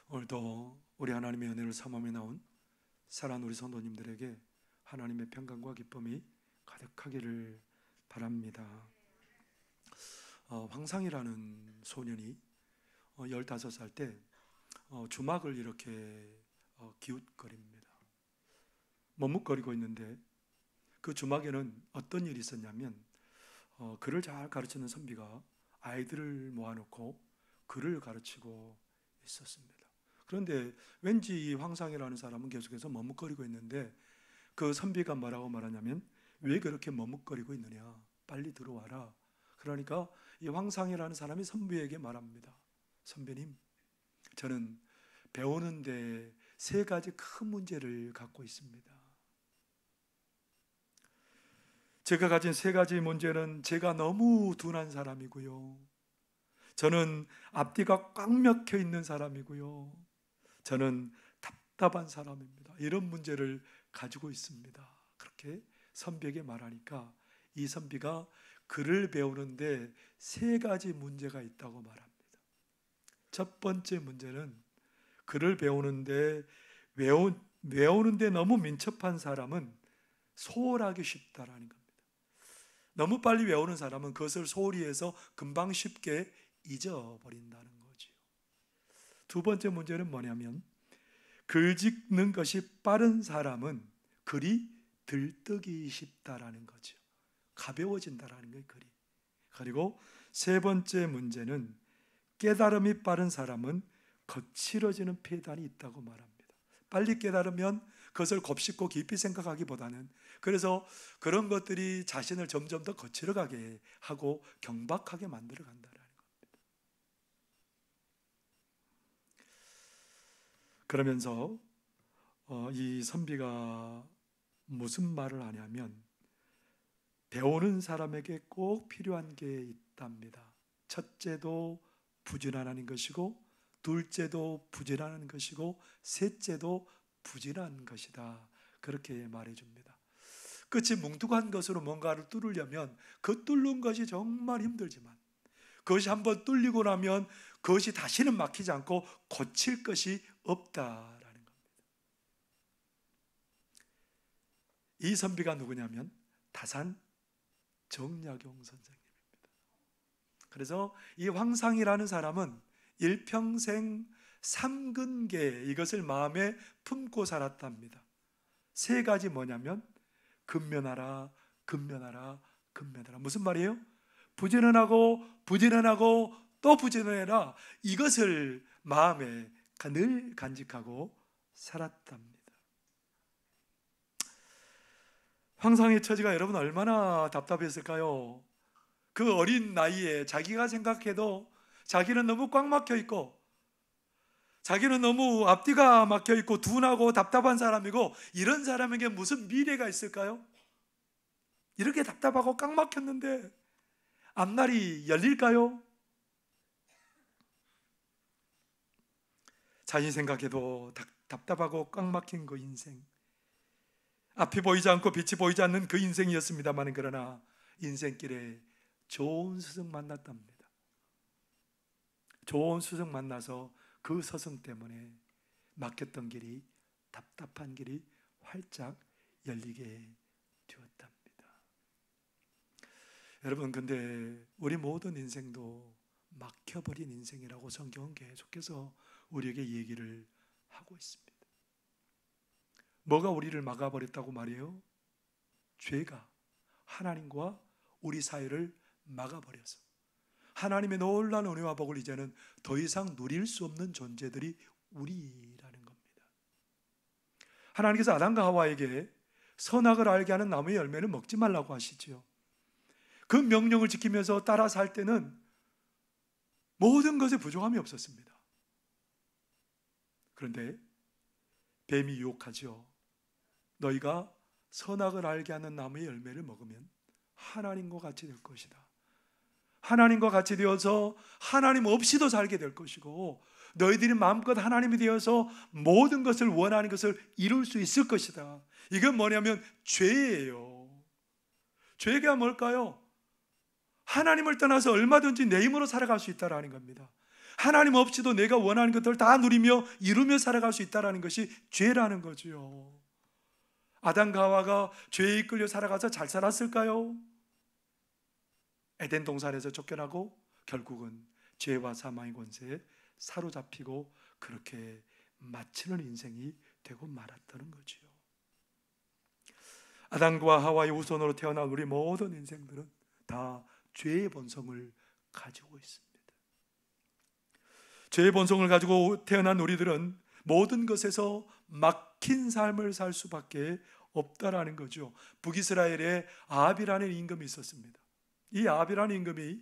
오늘도 우리 하나님의 은혜를 사모하며 나온 사랑하는 우리 성도님들에게 하나님의 평강과 기쁨이 가득하기를 바랍니다. 황상이라는 소년이 15살 때 주막을 이렇게 기웃거립니다. 머뭇거리고 있는데 그 주막에는 어떤 일이 있었냐면 글을 잘 가르치는 선비가 아이들을 모아놓고 글을 가르치고 있었습니다. 그런데 왠지 이 황상이라는 사람은 계속해서 머뭇거리고 있는데 그 선비가 뭐라고 말하냐면 왜 그렇게 머뭇거리고 있느냐, 빨리 들어와라. 그러니까 이 황상이라는 사람이 선비에게 말합니다. 선배님, 저는 배우는데 3가지 큰 문제를 갖고 있습니다. 제가 가진 3가지 문제는 제가 너무 둔한 사람이고요, 저는 앞뒤가 꽉 막혀 있는 사람이고요, 저는 답답한 사람입니다. 이런 문제를 가지고 있습니다. 그렇게 선비에게 말하니까 이 선비가 글을 배우는데 3가지 문제가 있다고 말합니다. 첫 번째 문제는 글을 배우는데 외우는데 너무 민첩한 사람은 소홀하기 쉽다라는 겁니다. 너무 빨리 외우는 사람은 그것을 소홀히 해서 금방 쉽게 잊어버린다는 거죠. 두 번째 문제는 뭐냐면 글 읽는 것이 빠른 사람은 글이 들뜨기 쉽다라는 거죠. 가벼워진다라는 거예요, 글이. 그리고 3번째 문제는 깨달음이 빠른 사람은 거칠어지는 폐단이 있다고 말합니다. 빨리 깨달으면 그것을 곱씹고 깊이 생각하기보다는 그래서 그런 것들이 자신을 점점 더 거칠어가게 하고 경박하게 만들어 간다는 겁니다. 그러면서 이 선비가 무슨 말을 하냐면 배우는 사람에게 꼭 필요한 게 있답니다. 첫째도 부지런하는 것이고, 둘째도 부지런하는 것이고, 셋째도 부지런한 것이다. 그렇게 말해줍니다. 끝이 뭉툭한 것으로 뭔가를 뚫으려면 그 뚫는 것이 정말 힘들지만 그것이 한번 뚫리고 나면 그것이 다시는 막히지 않고 고칠 것이 없다라는 겁니다. 이 선비가 누구냐면 다산 정약용 선생님입니다. 그래서 이 황상이라는 사람은 일평생 3근계 이것을 마음에 품고 살았답니다. 3가지 뭐냐면 근면하라, 근면하라, 근면하라. 무슨 말이에요? 부지런하고 부지런하고 또 부지런해라. 이것을 마음에 늘 간직하고 살았답니다. 황상의 처지가 여러분 얼마나 답답했을까요? 그 어린 나이에 자기가 생각해도 자기는 너무 꽉 막혀 있고 자기는 너무 앞뒤가 막혀 있고 둔하고 답답한 사람이고 이런 사람에게 무슨 미래가 있을까요? 이렇게 답답하고 꽉 막혔는데 앞날이 열릴까요? 자신 생각해도 답답하고 꽉 막힌 그 인생, 앞이 보이지 않고 빛이 보이지 않는 그 인생이었습니다만 그러나 인생길에 좋은 스승 만났답니다. 좋은 스승 만나서 그 스승 때문에 막혔던 길이, 답답한 길이 활짝 열리게 되었답니다. 여러분, 근데 우리 모든 인생도 막혀버린 인생이라고 성경은 계속해서 우리에게 얘기를 하고 있습니다. 뭐가 우리를 막아버렸다고 말해요? 죄가 하나님과 우리 사이를 막아버려서 하나님의 놀라운 은혜와 복을 이제는 더 이상 누릴 수 없는 존재들이 우리라는 겁니다. 하나님께서 아담과 하와에게 선악을 알게 하는 나무의 열매를 먹지 말라고 하시죠. 그 명령을 지키면서 따라 살 때는 모든 것에 부족함이 없었습니다. 그런데 뱀이 유혹하죠. 너희가 선악을 알게 하는 나무의 열매를 먹으면 하나님과 같이 될 것이다. 하나님과 같이 되어서 하나님 없이도 살게 될 것이고 너희들이 마음껏 하나님이 되어서 모든 것을 원하는 것을 이룰 수 있을 것이다. 이건 뭐냐면 죄예요. 죄가 뭘까요? 하나님을 떠나서 얼마든지 내 힘으로 살아갈 수 있다는 겁니다. 하나님 없이도 내가 원하는 것들을 다 누리며 이루며 살아갈 수 있다는 것이 죄라는 거죠. 아담과 하와가 죄에 이끌려 살아가서 잘 살았을까요? 에덴 동산에서 쫓겨나고 결국은 죄와 사망의 권세에 사로잡히고 그렇게 마치는 인생이 되고 말았다는 거죠. 아담과 하와의 후손으로 태어난 우리 모든 인생들은 다 죄의 본성을 가지고 있습니다. 죄의 본성을 가지고 태어난 우리들은 모든 것에서 막힌 삶을 살 수밖에 없다라는 거죠. 북이스라엘에 아합이라는 임금이 있었습니다. 이 아합이라는 임금이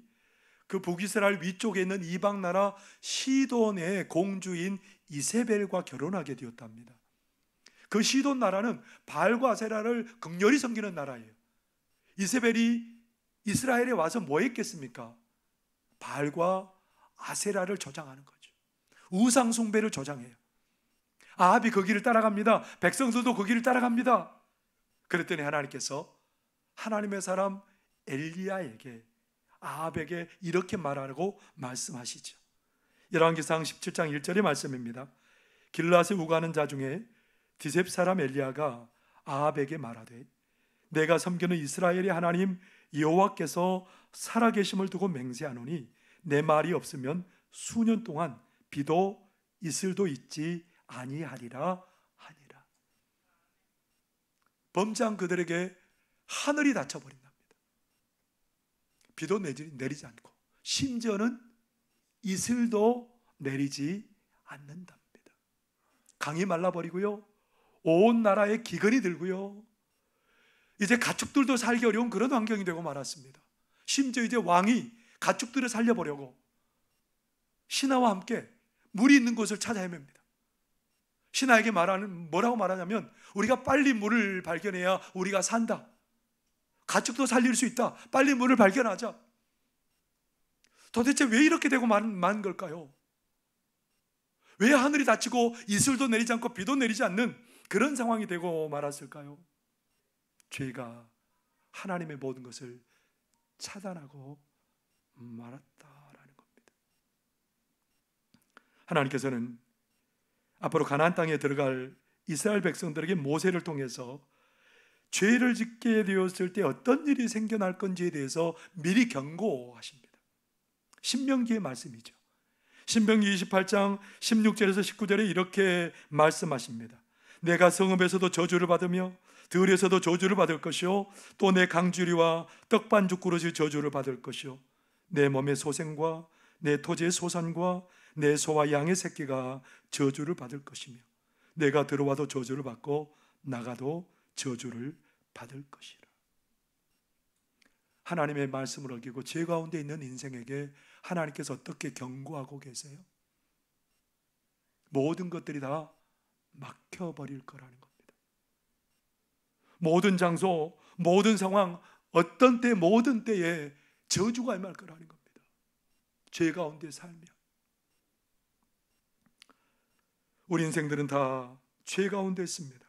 그 북이스라엘 위쪽에 있는 이방 나라 시돈의 공주인 이세벨과 결혼하게 되었답니다. 그 시돈 나라는 바알과 아세라를 극렬히 섬기는 나라예요. 이세벨이 이스라엘에 와서 뭐 했겠습니까? 바알과 아세라를 조장하는 거죠. 우상 숭배를 조장해요. 아합이 그 길을 따라갑니다. 백성들도 그 길을 따라갑니다. 그랬더니 하나님께서 하나님의 사람 엘리야에게, 아합에게 이렇게 말하라고 말씀하시죠. 열왕기상 17장 1절의 말씀입니다. 길르앗에 우가는 자 중에 디셉 사람 엘리야가 아합에게 말하되 내가 섬기는 이스라엘의 하나님 여호와께서 살아계심을 두고 맹세하노니 내 말이 없으면 수년 동안 비도 이슬도 있지 아니하리라 하니라. 범죄한 그들에게 하늘이 닫혀버린답니다. 비도 내리지 않고 심지어는 이슬도 내리지 않는답니다. 강이 말라버리고요, 온 나라에 기근이 들고요, 이제 가축들도 살기 어려운 그런 환경이 되고 말았습니다. 심지어 이제 왕이 가축들을 살려보려고 신하와 함께 물이 있는 곳을 찾아 헤맵니다. 신하에게 뭐라고 말하냐면 우리가 빨리 물을 발견해야 우리가 산다. 가축도 살릴 수 있다. 빨리 물을 발견하자. 도대체 왜 이렇게 되고 만 걸까요? 왜 하늘이 닫히고 이슬도 내리지 않고 비도 내리지 않는 그런 상황이 되고 말았을까요? 죄가 하나님의 모든 것을 차단하고 말았다라는 겁니다. 하나님께서는 앞으로 가나안 땅에 들어갈 이스라엘 백성들에게 모세를 통해서 죄를 짓게 되었을 때 어떤 일이 생겨날 건지에 대해서 미리 경고하십니다. 신명기의 말씀이죠. 신명기 28장 16절에서 19절에 이렇게 말씀하십니다. 내가 성읍에서도 저주를 받으며 들에서도 저주를 받을 것이요 또 내 강주리와 떡반죽 그릇이 저주를 받을 것이요 내 몸의 소생과 내 토지의 소산과 내 소와 양의 새끼가 저주를 받을 것이며 내가 들어와도 저주를 받고 나가도 저주를 받을 것이라. 하나님의 말씀을 어기고 죄 가운데 있는 인생에게 하나님께서 어떻게 경고하고 계세요? 모든 것들이 다 막혀버릴 거라는 겁니다. 모든 장소, 모든 상황, 어떤 때, 모든 때에 저주가 임할 거라는 겁니다. 죄 가운데 살면. 우리 인생들은 다 죄 가운데 있습니다.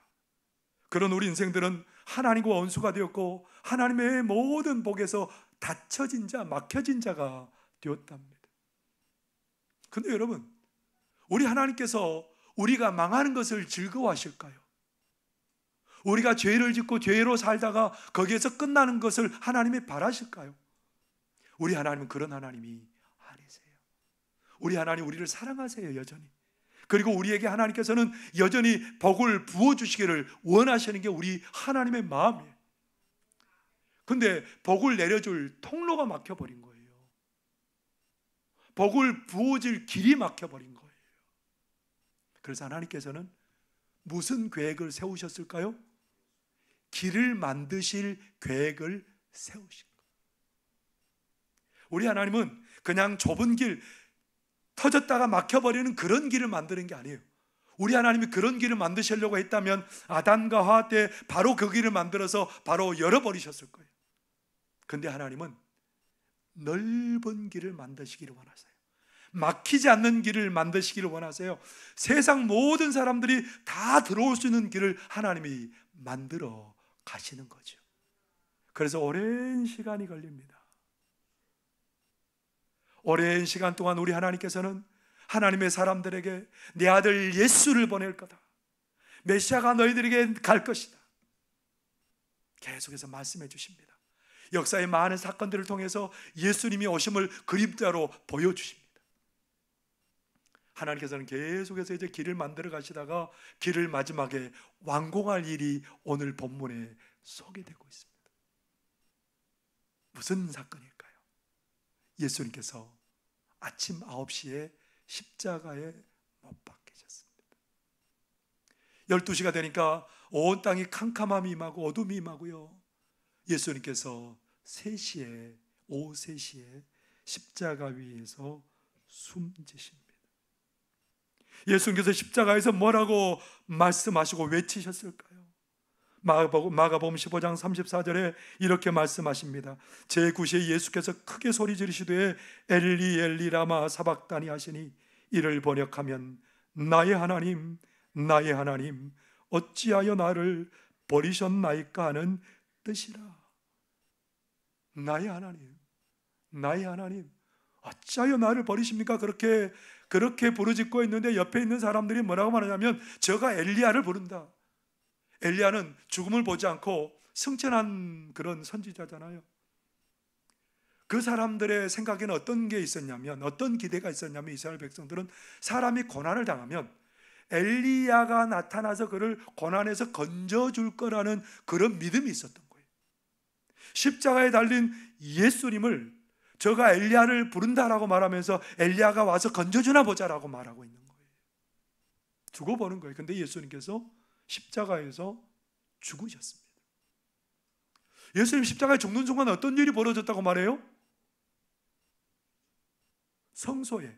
그런 우리 인생들은 하나님과 원수가 되었고 하나님의 모든 복에서 닫혀진 자, 막혀진 자가 되었답니다. 그런데 여러분, 우리 하나님께서 우리가 망하는 것을 즐거워하실까요? 우리가 죄를 짓고 죄로 살다가 거기에서 끝나는 것을 하나님이 바라실까요? 우리 하나님은 그런 하나님이 아니세요. 우리 하나님 우리를 사랑하세요, 여전히. 그리고 우리에게 하나님께서는 여전히 복을 부어주시기를 원하시는 게 우리 하나님의 마음이에요. 근데 복을 내려줄 통로가 막혀버린 거예요. 복을 부어줄 길이 막혀버린 거예요. 그래서 하나님께서는 무슨 계획을 세우셨을까요? 길을 만드실 계획을 세우신 거예요. 우리 하나님은 그냥 좁은 길, 터졌다가 막혀버리는 그런 길을 만드는 게 아니에요. 우리 하나님이 그런 길을 만드시려고 했다면 아담과 하와 때 바로 그 길을 만들어서 바로 열어버리셨을 거예요. 그런데 하나님은 넓은 길을 만드시기를 원하세요. 막히지 않는 길을 만드시기를 원하세요. 세상 모든 사람들이 다 들어올 수 있는 길을 하나님이 만들어 가시는 거죠. 그래서 오랜 시간이 걸립니다. 오랜 시간 동안 우리 하나님께서는 하나님의 사람들에게 내 아들 예수를 보낼 거다. 메시아가 너희들에게 갈 것이다. 계속해서 말씀해 주십니다. 역사의 많은 사건들을 통해서 예수님이 오심을 그림자로 보여주십니다. 하나님께서는 계속해서 이제 길을 만들어 가시다가 길을 마지막에 완공할 일이 오늘 본문에 소개되고 있습니다. 무슨 사건일까요? 예수님께서 아침 9시에 십자가에 못 박히셨습니다. 12시가 되니까 온 땅이 캄캄함이 임하고 어둠이 임하고요. 예수님께서 오후 3시에 십자가 위에서 숨지십니다. 예수님께서 십자가에서 뭐라고 말씀하시고 외치셨을까요? 마가복음 15장 34절에 이렇게 말씀하십니다. 제9시에 예수께서 크게 소리 지르시되 엘리 엘리 라마 사박다니 하시니 이를 번역하면 나의 하나님 나의 하나님 어찌하여 나를 버리셨나이까 하는 뜻이라. 나의 하나님 나의 하나님 어찌하여 나를 버리십니까? 그렇게 부르짖고 있는데 옆에 있는 사람들이 뭐라고 말하냐면 저가 엘리야를 부른다. 엘리야는 죽음을 보지 않고 승천한 그런 선지자잖아요. 그 사람들의 생각에는 어떤 게 있었냐면, 어떤 기대가 있었냐면 이스라엘 백성들은 사람이 고난을 당하면 엘리야가 나타나서 그를 고난에서 건져줄 거라는 그런 믿음이 있었던 거예요. 십자가에 달린 예수님을 저가 엘리야를 부른다라고 말하면서 엘리야가 와서 건져주나 보자라고 말하고 있는 거예요. 두고 보는 거예요. 근데 예수님께서 십자가에서 죽으셨습니다. 예수님 십자가에 죽는 순간 어떤 일이 벌어졌다고 말해요? 성소에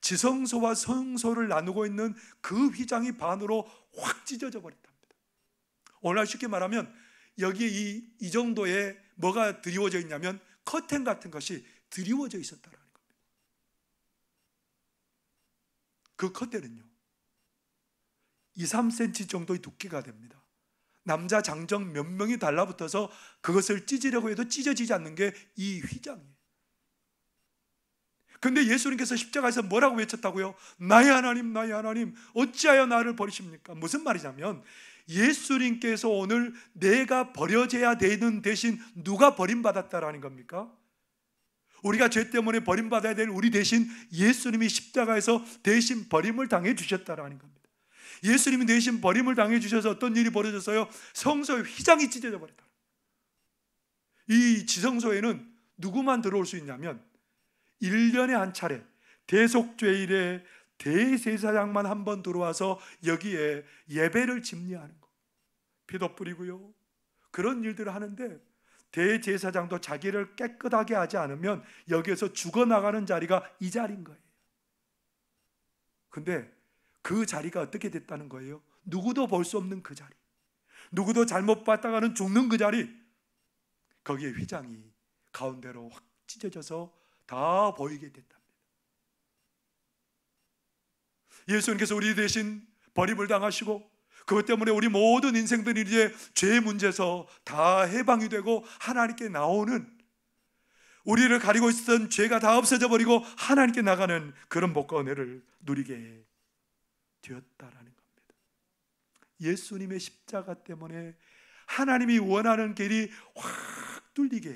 지성소와 성소를 나누고 있는 그 휘장이 반으로 확 찢어져 버렸답니다. 오늘 쉽게 말하면 여기에 이 정도의 뭐가 드리워져 있냐면 커튼 같은 것이 드리워져 있었다는 겁니다. 그 커튼은요 2-3cm 정도의 두께가 됩니다. 남자 장정 몇 명이 달라붙어서 그것을 찢으려고 해도 찢어지지 않는 게 이 휘장이에요. 근데 예수님께서 십자가에서 뭐라고 외쳤다고요? 나의 하나님 나의 하나님 어찌하여 나를 버리십니까? 무슨 말이냐면 예수님께서 오늘 내가 버려져야 되는 대신 누가 버림받았다라는 겁니까? 우리가 죄 때문에 버림받아야 될 우리 대신 예수님이 십자가에서 대신 버림을 당해 주셨다라는 겁니다. 예수님이 대신 버림을 당해 주셔서 어떤 일이 벌어졌어요? 성소의 휘장이 찢어져 버렸다. 이 지성소에는 누구만 들어올 수 있냐면 1년에 한 차례 대속죄일에 대제사장만 한 번 들어와서 여기에 예배를 집리하는 거, 피도 뿌리고요 그런 일들을 하는데 대제사장도 자기를 깨끗하게 하지 않으면 여기에서 죽어나가는 자리가 이 자리인 거예요. 근데 그 자리가 어떻게 됐다는 거예요? 누구도 볼 수 없는 그 자리, 누구도 잘못 봤다가는 죽는 그 자리, 거기에 휘장이 가운데로 확 찢어져서 다 보이게 됐답니다. 예수님께서 우리 대신 버림을 당하시고 그것 때문에 우리 모든 인생들이 이제 죄의 문제에서 다 해방이 되고 하나님께 나오는, 우리를 가리고 있었던 죄가 다 없어져 버리고 하나님께 나가는 그런 복과 은혜를 누리게 되었다라는 겁니다. 예수님의 십자가 때문에 하나님이 원하는 길이 확 뚫리게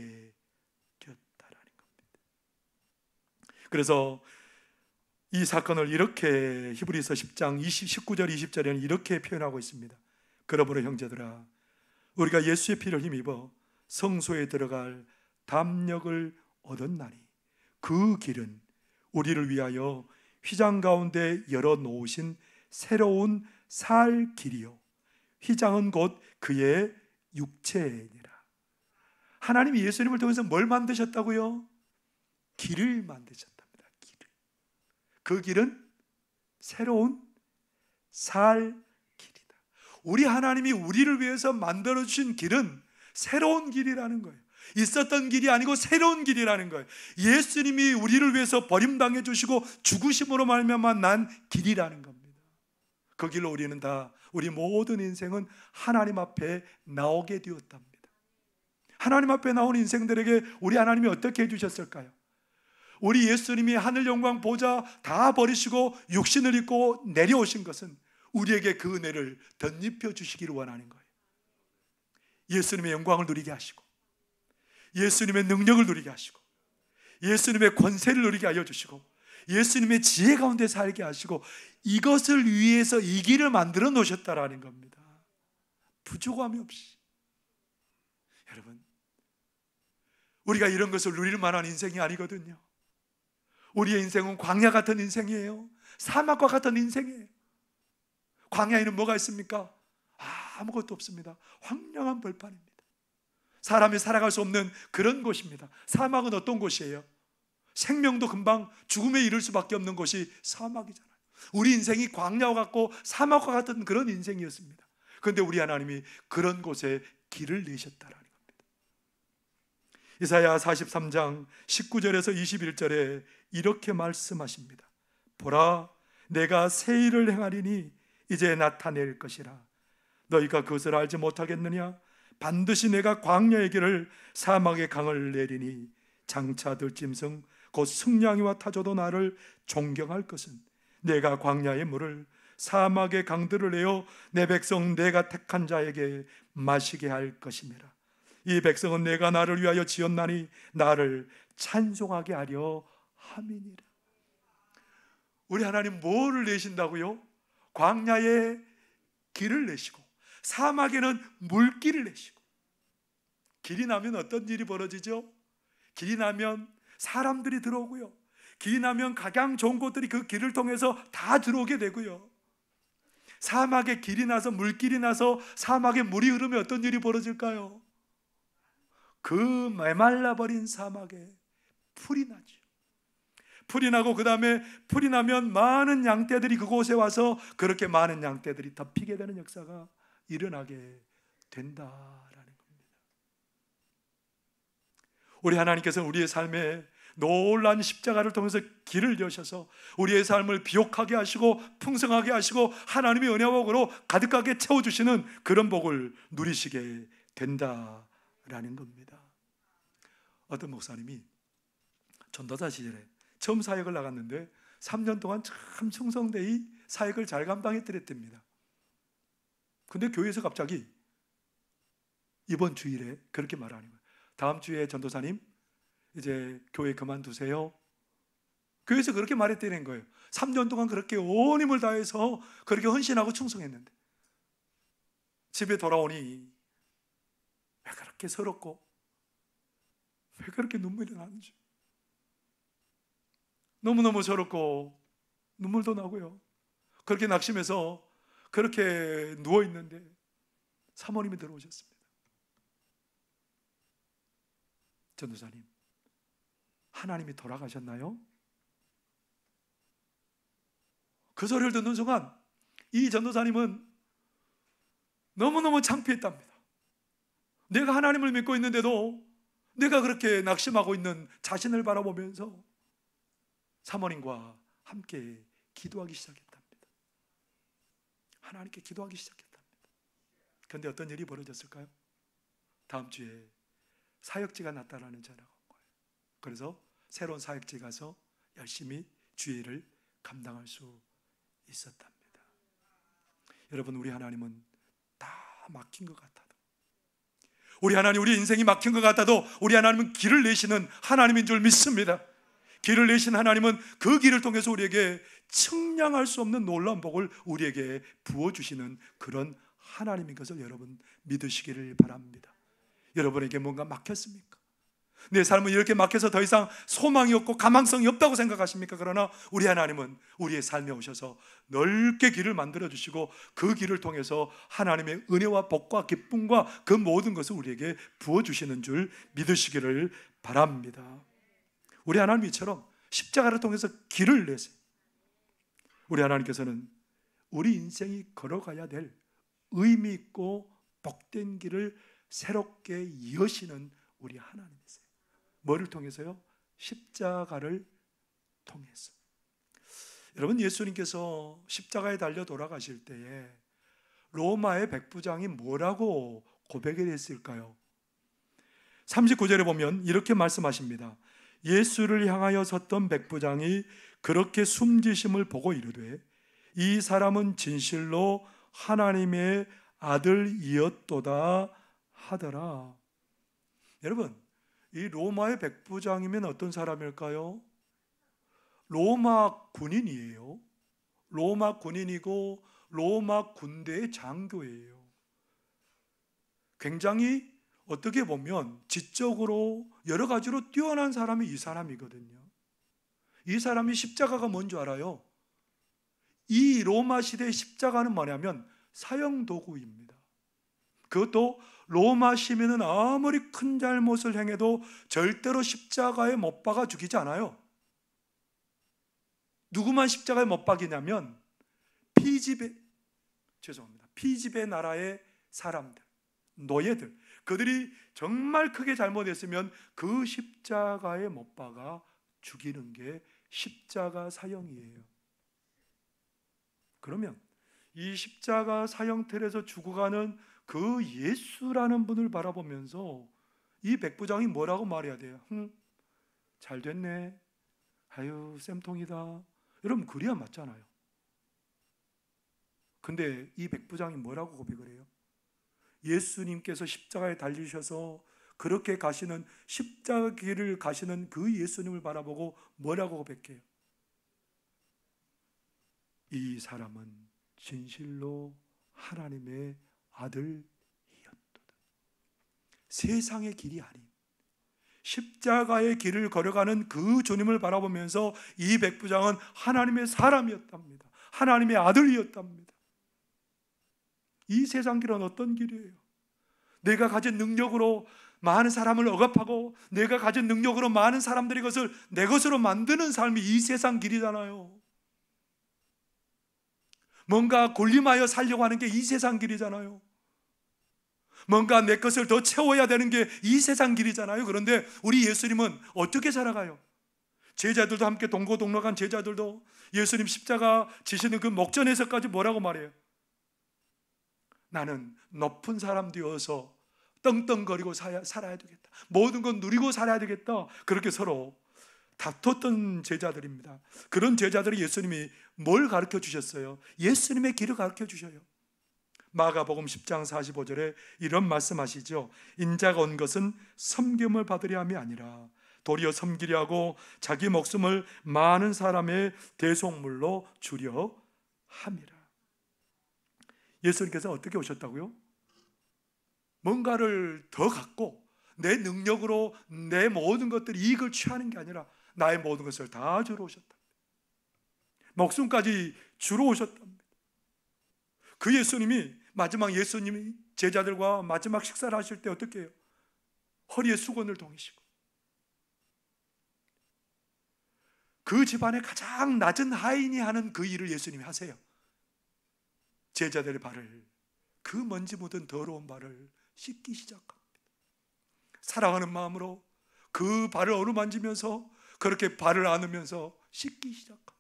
되었다라는 겁니다. 그래서 이 사건을 이렇게 히브리서 10장 19절 20절에는 이렇게 표현하고 있습니다. 그러므로 형제들아 우리가 예수의 피를 힘입어 성소에 들어갈 담력을 얻었나니 그 길은 우리를 위하여 휘장 가운데 열어놓으신 새로운 살 길이요 휘장은 곧 그의 육체니라. 하나님이 예수님을 통해서 뭘 만드셨다고요? 길을 만드셨답니다. 그 길은 새로운 살 길이다. 우리 하나님이 우리를 위해서 만들어주신 길은 새로운 길이라는 거예요. 있었던 길이 아니고 새로운 길이라는 거예요. 예수님이 우리를 위해서 버림당해 주시고 죽으심으로 말미암아 난 길이라는 겁니다. 그 길로 우리는 다 우리 모든 인생은 하나님 앞에 나오게 되었답니다. 하나님 앞에 나온 인생들에게 우리 하나님이 어떻게 해주셨을까요? 우리 예수님이 하늘 영광 보좌 다 버리시고 육신을 입고 내려오신 것은 우리에게 그 은혜를 덧입혀 주시기를 원하는 거예요. 예수님의 영광을 누리게 하시고, 예수님의 능력을 누리게 하시고, 예수님의 권세를 누리게 하여 주시고, 예수님의 지혜 가운데 살게 하시고, 이것을 위해서 이 길을 만들어 놓으셨다라는 겁니다. 부족함이 없이. 여러분, 우리가 이런 것을 누릴 만한 인생이 아니거든요. 우리의 인생은 광야 같은 인생이에요. 사막과 같은 인생이에요. 광야에는 뭐가 있습니까? 아무것도 없습니다. 황량한 벌판입니다. 사람이 살아갈 수 없는 그런 곳입니다. 사막은 어떤 곳이에요? 생명도 금방 죽음에 이를 수밖에 없는 곳이 사막이잖아요. 우리 인생이 광야와 같고 사막과 같은 그런 인생이었습니다. 그런데 우리 하나님이 그런 곳에 길을 내셨다라는 겁니다. 이사야 43장 19절에서 21절에 이렇게 말씀하십니다. 보라, 내가 새 일을 행하리니 이제 나타낼 것이라. 너희가 그것을 알지 못하겠느냐? 반드시 내가 광야의 길을 사막의 강을 내리니 장차 들짐승 곧 승냥이와 타조도 나를 존경할 것은 내가 광야의 물을 사막의 강들을 내어 내 백성 내가 택한 자에게 마시게 할 것임이라. 이 백성은 내가 나를 위하여 지었나니 나를 찬송하게 하려 함이니라. 우리 하나님 뭐를 내신다고요? 광야에 길을 내시고 사막에는 물길을 내시고. 길이 나면 어떤 일이 벌어지죠? 길이 나면 사람들이 들어오고요, 길이 나면 가장 좋은 곳들이 그 길을 통해서 다 들어오게 되고요, 사막에 길이 나서 물길이 나서 사막에 물이 흐르면 어떤 일이 벌어질까요? 그 메말라버린 사막에 풀이 나죠. 풀이 나고 그 다음에 풀이 나면 많은 양떼들이 그곳에 와서 그렇게 많은 양떼들이 덮이게 되는 역사가 일어나게 된다라는 겁니다. 우리 하나님께서는 우리의 삶에 놀라운 십자가를 통해서 길을 여셔서 우리의 삶을 비옥하게 하시고 풍성하게 하시고 하나님의 은혜와 복으로 가득하게 채워주시는 그런 복을 누리시게 된다라는 겁니다. 어떤 목사님이 전도사 시절에 처음 사역을 나갔는데 3년 동안 참 충성되이 사역을 잘 감당했더랬답니다. 근데 교회에서 갑자기 이번 주일에 그렇게 말하는 거예요. 다음 주에 전도사님 이제 교회 그만두세요. 교회에서 그렇게 말했다는 거예요. 3년 동안 그렇게 온 힘을 다해서 그렇게 헌신하고 충성했는데 집에 돌아오니 왜 그렇게 서럽고 왜 그렇게 눈물이 나는지, 너무너무 서럽고 눈물도 나고요, 그렇게 낙심해서 그렇게 누워있는데 사모님이 들어오셨습니다. 전도사님, 하나님이 돌아가셨나요? 그 소리를 듣는 순간 이 전도사님은 너무너무 창피했답니다. 내가 하나님을 믿고 있는데도 내가 그렇게 낙심하고 있는 자신을 바라보면서 사모님과 함께 기도하기 시작했답니다. 하나님께 기도하기 시작했답니다. 그런데 어떤 일이 벌어졌을까요? 다음 주에 사역지가 났다라는 전화가 온 거예요. 그래서 새로운 사역지에 가서 열심히 주일을 감당할 수 있었답니다. 여러분, 우리 하나님은 다 막힌 것 같아도, 우리 하나님, 우리 인생이 막힌 것 같아도 우리 하나님은 길을 내시는 하나님인 줄 믿습니다. 길을 내신 하나님은 그 길을 통해서 우리에게 측량할 수 없는 놀라운 복을 우리에게 부어주시는 그런 하나님인 것을 여러분 믿으시기를 바랍니다. 여러분에게 뭔가 막혔습니까? 내 삶은 이렇게 막혀서 더 이상 소망이 없고 가망성이 없다고 생각하십니까? 그러나 우리 하나님은 우리의 삶에 오셔서 넓게 길을 만들어 주시고 그 길을 통해서 하나님의 은혜와 복과 기쁨과 그 모든 것을 우리에게 부어주시는 줄 믿으시기를 바랍니다. 우리 하나님 이처럼 십자가를 통해서 길을 내세요. 우리 하나님께서는 우리 인생이 걸어가야 될 의미 있고 복된 길을 새롭게 여시는 우리 하나님이세요. 뭐를 통해서요? 십자가를 통해서. 여러분, 예수님께서 십자가에 달려 돌아가실 때에 로마의 백부장이 뭐라고 고백을 했을까요? 39절에 보면 이렇게 말씀하십니다. 예수를 향하여 섰던 백부장이 그렇게 숨지심을 보고 이르되 이 사람은 진실로 하나님의 아들이었도다 하더라. 여러분, 이 로마의 백부장이면 어떤 사람일까요? 로마 군인이에요. 로마 군인이고 로마 군대의 장교예요. 굉장히 어떻게 보면 지적으로 여러 가지로 뛰어난 사람이 이 사람이거든요. 이 사람이 십자가가 뭔지 알아요? 이 로마 시대의 십자가는 뭐냐면 사형도구입니다. 그것도 로마 시민은 아무리 큰 잘못을 행해도 절대로 십자가에 못 박아 죽이지 않아요. 누구만 십자가에 못 박이냐면 피지배 나라의 사람들, 노예들, 그들이 정말 크게 잘못했으면 그 십자가에 못 박아 죽이는 게 십자가 사형이에요. 그러면 이 십자가 사형틀에서 죽어가는 그 예수라는 분을 바라보면서 이 백부장이 뭐라고 말해야 돼요? 잘 됐네. 아유, 쌤통이다. 여러분, 그래야 맞잖아요. 근데 이 백부장이 뭐라고 고백을 해요? 예수님께서 십자가에 달리셔서 그렇게 가시는 십자가 길을 가시는 그 예수님을 바라보고 뭐라고 고백해요? 이 사람은 진실로 하나님의 아들이었도다. 세상의 길이 아닌 십자가의 길을 걸어가는 그 주님을 바라보면서 이 백부장은 하나님의 사람이었답니다. 하나님의 아들이었답니다. 이 세상 길은 어떤 길이에요? 내가 가진 능력으로 많은 사람을 억압하고 내가 가진 능력으로 많은 사람들이 그것을 내 것으로 만드는 삶이 이 세상 길이잖아요. 뭔가 군림하여 살려고 하는 게 이 세상 길이잖아요. 뭔가 내 것을 더 채워야 되는 게 이 세상 길이잖아요. 그런데 우리 예수님은 어떻게 살아가요? 제자들도 함께 동고동락한 제자들도 예수님 십자가 지시는 그 목전에서까지 뭐라고 말해요? 나는 높은 사람 되어서 떵떵거리고 살아야 되겠다. 모든 건 누리고 살아야 되겠다. 그렇게 서로 다퉜던 제자들입니다. 그런 제자들이 예수님이 뭘 가르쳐 주셨어요? 예수님의 길을 가르쳐 주셔요. 마가복음 10장 45절에 이런 말씀하시죠. 인자가 온 것은 섬김을 받으려 함이 아니라 도리어 섬기려 하고 자기 목숨을 많은 사람의 대속물로 주려 함이라. 예수님께서 어떻게 오셨다고요? 뭔가를 더 갖고 내 능력으로 내 모든 것들이 이익을 취하는 게 아니라 나의 모든 것을 다 주러 오셨다. 목숨까지 주러 오셨답니다. 그 예수님이 마지막 예수님이 제자들과 마지막 식사를 하실 때 어떻게 해요? 허리에 수건을 동이시고 그 집안의 가장 낮은 하인이 하는 그 일을 예수님이 하세요. 제자들의 발을, 그 먼지 묻은 더러운 발을 씻기 시작합니다. 사랑하는 마음으로 그 발을 어루만지면서 그렇게 발을 안으면서 씻기 시작합니다.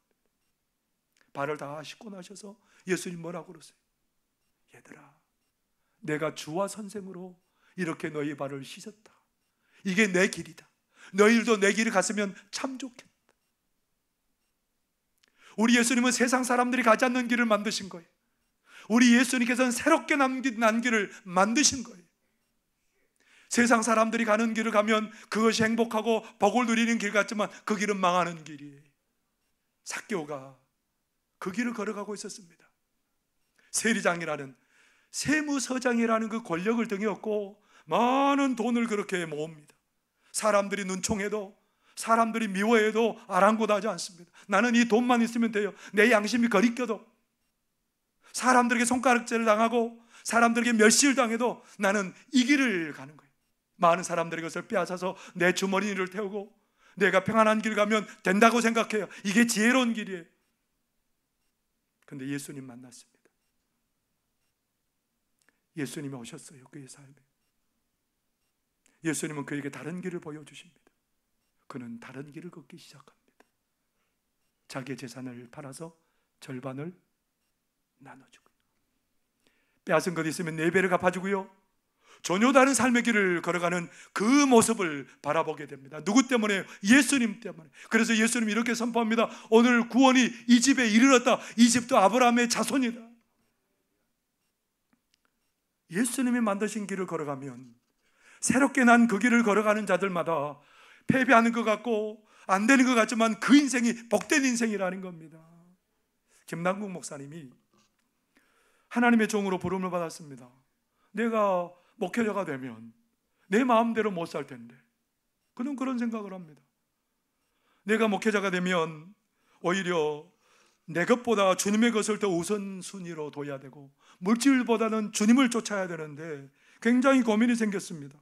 발을 다 씻고 나셔서 예수님 뭐라고 그러세요? 얘들아, 내가 주와 선생으로 이렇게 너희 발을 씻었다. 이게 내 길이다. 너희들도 내 길을 갔으면 참 좋겠다. 우리 예수님은 세상 사람들이 가지 않는 길을 만드신 거예요. 우리 예수님께서는 새롭게 난 길을 만드신 거예요. 세상 사람들이 가는 길을 가면 그것이 행복하고 복을 누리는 길 같지만 그 길은 망하는 길이에요. 삭개오가 그 길을 걸어가고 있었습니다. 세무서장이라는 그 권력을 등에 업고 많은 돈을 그렇게 모읍니다. 사람들이 눈총해도 사람들이 미워해도 아랑곳하지 않습니다. 나는 이 돈만 있으면 돼요. 내 양심이 거리껴도 사람들에게 손가락질을 당하고 사람들에게 멸시를 당해도 나는 이 길을 가는 거예요. 많은 사람들의 것을 빼앗아서 내 주머니를 태우고 내가 평안한 길 가면 된다고 생각해요. 이게 지혜로운 길이에요. 근데 예수님 만났습니다. 예수님이 오셨어요. 그의 삶에. 예수님은 그에게 다른 길을 보여주십니다. 그는 다른 길을 걷기 시작합니다. 자기의 재산을 팔아서 절반을 나눠주고 빼앗은 것 있으면 4배를 갚아주고요, 전혀 다른 삶의 길을 걸어가는 그 모습을 바라보게 됩니다. 누구 때문에? 예수님 때문에. 그래서 예수님이 이렇게 선포합니다. 오늘 구원이 이 집에 이르렀다. 이 집도 아브라함의 자손이다. 예수님이 만드신 길을 걸어가면 새롭게 난 그 길을 걸어가는 자들마다 패배하는 것 같고 안 되는 것 같지만 그 인생이 복된 인생이라는 겁니다. 김남국 목사님이 하나님의 종으로 부름을 받았습니다. 내가 목회자가 되면 내 마음대로 못 살 텐데, 그는 그런 생각을 합니다. 내가 목회자가 되면 오히려 내 것보다 주님의 것을 더 우선순위로 둬야 되고 물질보다는 주님을 쫓아야 되는데 굉장히 고민이 생겼습니다.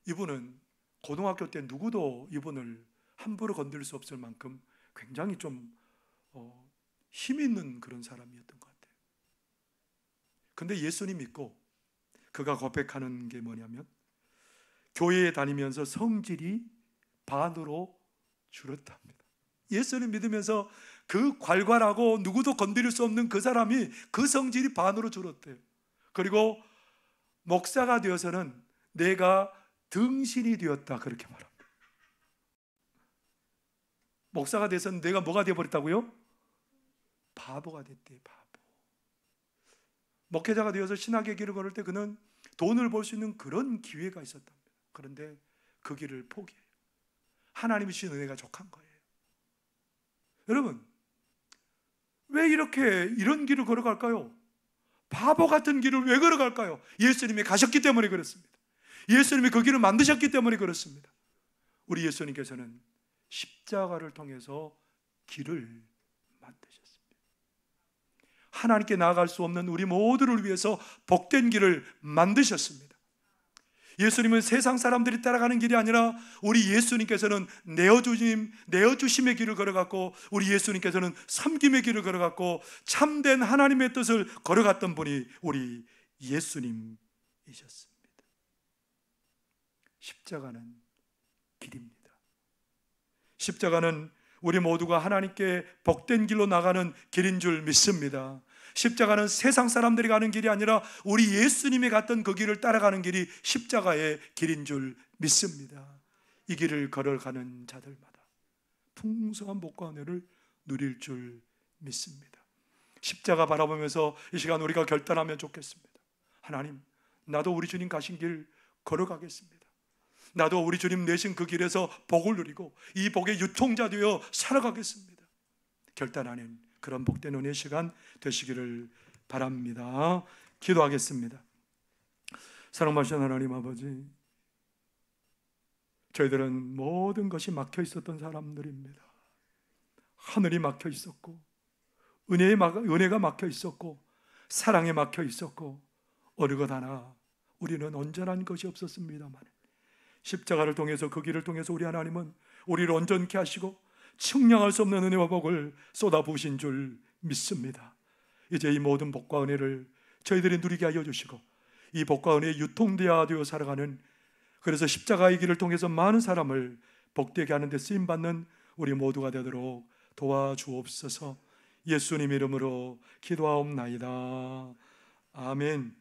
이분은 고등학교 때 누구도 이분을 함부로 건드릴 수 없을 만큼 굉장히 좀 힘 있는 그런 사람이었던 것 같아요. 근데 예수님 믿고 그가 고백하는 게 뭐냐면 교회에 다니면서 성질이 반으로 줄었답니다. 예수님 믿으면서 그 괄괄하고 누구도 건드릴 수 없는 그 사람이 그 성질이 반으로 줄었대요. 그리고 목사가 되어서는 내가 등신이 되었다, 그렇게 말합니다. 목사가 돼서는 내가 뭐가 되어버렸다고요? 바보가 됐대, 바보. 목회자가 되어서 신학의 길을 걸을 때 그는 돈을 벌 수 있는 그런 기회가 있었답니다. 그런데 그 길을 포기해요. 하나님이 주신 은혜가 족한 거예요. 여러분, 왜 이런 길을 걸어갈까요? 바보 같은 길을 왜 걸어갈까요? 예수님이 가셨기 때문에 그렇습니다. 예수님이 그 길을 만드셨기 때문에 그렇습니다. 우리 예수님께서는 십자가를 통해서 길을 만드셨습니다. 하나님께 나아갈 수 없는 우리 모두를 위해서 복된 길을 만드셨습니다. 예수님은 세상 사람들이 따라가는 길이 아니라 우리 예수님께서는 내어주심의 길을 걸어갔고, 우리 예수님께서는 섬김의 길을 걸어갔고, 참된 하나님의 뜻을 걸어갔던 분이 우리 예수님이셨습니다. 십자가는 길입니다. 십자가는 우리 모두가 하나님께 복된 길로 나가는 길인 줄 믿습니다. 십자가는 세상 사람들이 가는 길이 아니라 우리 예수님이 갔던 그 길을 따라가는 길이 십자가의 길인 줄 믿습니다. 이 길을 걸어가는 자들마다 풍성한 복과 은혜를 누릴 줄 믿습니다. 십자가 바라보면서 이 시간 우리가 결단하면 좋겠습니다. 하나님, 나도 우리 주님 가신 길 걸어가겠습니다. 나도 우리 주님 내신 그 길에서 복을 누리고 이 복의 유통자 되어 살아가겠습니다. 결단하는 그런 복된 은혜의 시간 되시기를 바랍니다. 기도하겠습니다. 사랑하시는 하나님 아버지, 저희들은 모든 것이 막혀 있었던 사람들입니다. 하늘이 막혀 있었고 은혜가 막혀 있었고 사랑에 막혀 있었고 어느 것 하나 우리는 온전한 것이 없었습니다만, 십자가를 통해서 그 길을 통해서 우리 하나님은 우리를 온전케 하시고 측량할 수 없는 은혜와 복을 쏟아부으신 줄 믿습니다. 이제 이 모든 복과 은혜를 저희들이 누리게 하여 주시고 이 복과 은혜에 유통되어 살아가는, 그래서 십자가의 길을 통해서 많은 사람을 복되게 하는 데 쓰임받는 우리 모두가 되도록 도와주옵소서. 예수님 이름으로 기도하옵나이다. 아멘.